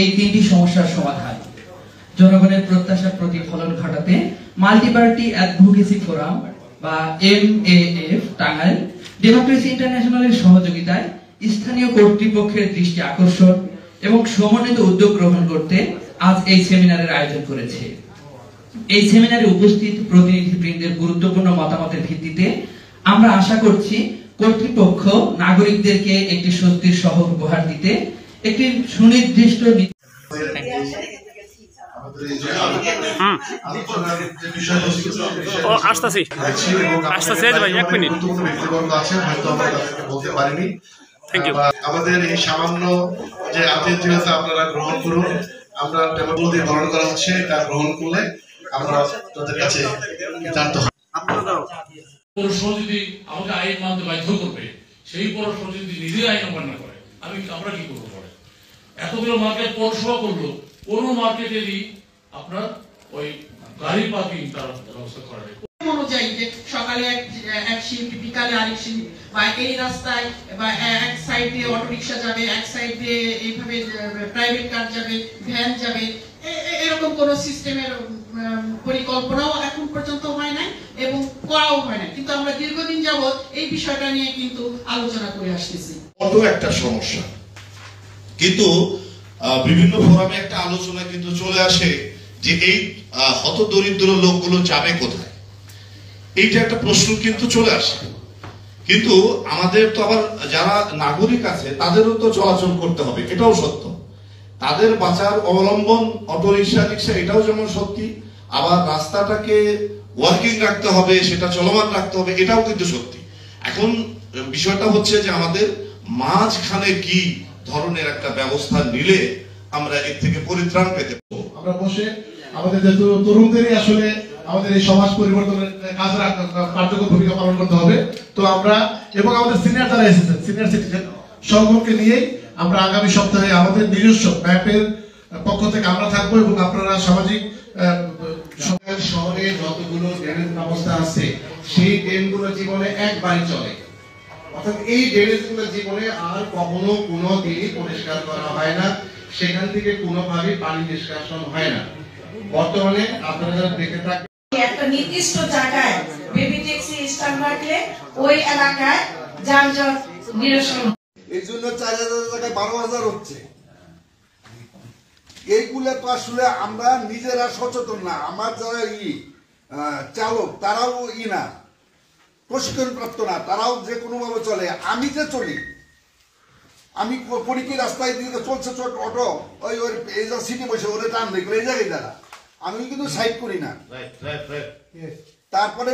এই তিনটি সমস্যার সমাধান জনগণের প্রত্যাশার প্রতিফলন ঘটাতে মাল্টিপার্টি অ্যাডভোকেসি ফোরাম বা MAF টাঙ্গাইল ডেমোক্রেসি ইন্টারন্যাশনালের সহযোগিতায় স্থানীয় কর্তৃপক্ষের দৃষ্টি আকর্ষণ এবং সমন্বিত উদ্যোগ গ্রহণ করতে আজ এই সেমিনারের আয়োজন করেছে। এই সেমিনারে উপস্থিত প্রতিনিধিবৃন্দের গুরুত্বপূর্ণ মতামতের ভিত্তিতে আমরা আশা করছি কর্তৃপক্ষ নাগরিকদেরকে একটি স্বস্তির শহর উপহার দিতে একটি সুনির্দিষ্ট আমাদের এই সামান্য যে আতিথ্যতা আপনারা গ্রহণ করুন। আমরা টেবিল দিয়ে গ্রহণ করা হচ্ছে, এটা গ্রহণ করলে আমরা তাদের কাছে জানতে হবে। পৌরসভা যদি আমাকে আইন মানতে বাধ্য করবে, সেই পৌরসভা যদি নিজের আইন অমান্য করে, আমরা কি করবো? পরে এতগুলো মার্কেট পৌরসভা করলো, কোন মার্কেটেরই আপনার ওই গাড়ি পার্কিং তার ব্যবস্থা করা নেই। অনুযায়ী যে সকালে এক শিফট, বিকালে আরেক শিফট, বা এই রাস্তায় বা এক সাইডে অটো রিক্সা যাবে, এক সাইডে এইভাবে প্রাইভেট কার যাবে, ভ্যান যাবে, এরকম কোন সিস্টেমের পরিকল্পনাও এখন পর্যন্ত হয় নাই এবং করাও হয় না। কিন্তু আমরা দীর্ঘদিন যাবৎ এই বিষয়টা নিয়ে কিন্তু আলোচনা করে আসতেছি। কত একটা সমস্যা, কিন্তু বিভিন্ন ফোরামে একটা আলোচনা কিন্তু চলে আসে যে এই হতদরিদ্র লোকগুলো যাবে কোথায়, এইটা একটা প্রশ্ন কিন্তু চলে আসে। কিন্তু আমাদের তো আবার যারা নাগরিক আছে তাদেরও তো চলাচল করতে হবে, এটাও সত্য। তাদের বাঁচার অবলম্বন অটো রিক্সা, এটাও যেমন সত্যি। আবার রাস্তাটাকে ওয়ার্কিং রাখতে হবে, সেটা চলমান রাখতে হবে, এটাও কিন্তু সত্যি। এখন বিষয়টা হচ্ছে যে আমাদের মাঝখানে কি ধরনের একটা ব্যবস্থা নিলে আমরা এর থেকে পরিত্রাণ পেতে পারবো। আমরা বসে আমাদের যে তরুণদেরই আসলে আমাদের এই সমাজ পরিবর্তনের কাজে কার্যকর ভূমিকা পালন করতে হবে। তো আমরা এবং আমাদের সিনিয়র যারা এসেছেন, সিনিয়র সিটিজেন সকলকে নিয়েই আমরা আগামী সপ্তাহে আমাদের নিজস্ব ম্যাপের পক্ষ থেকে আমরা থাকবো এবং আপনারা সামাজিক শহরে যতগুলো ড্রেনেজ ব্যবস্থা আছে সেই ড্রেনগুলো জীবনে একবারই চলে, অর্থাৎ এই ড্রেনেজগুলো জীবনে আর কখনো কোনো দিনই পরিষ্কার করা হয় না, সেখান থেকে কোনোভাবে পানি নিষ্কাশন হয় না। বর্তমানে আপনারা যারা দেখে থাকেন একটা নির্দিষ্ট জায়গায় বেবি ট্যাক্সি স্ট্যান্ড রাখলে ওই এলাকায় যানজট নিরসন। এই জন্য 4000 জায়গায় 12,000 হচ্ছে। এইগুলো তো আসলে আমরা নিজেরা সচেতন না, আমার যারা চালক তারাও না প্রশিক্ষণ প্রাপ্ত না, তারাও যে কোনো ভাবে চলে। আমি যে চলি, আমি পরীক্ষা রাস্তায় দিয়ে চলছে অটো, ওই এই যে সিটি বসে ওরে টান দেখলে এই জায়গায় দ্বারা আমি কিন্তু সাইড করি না। তারপরে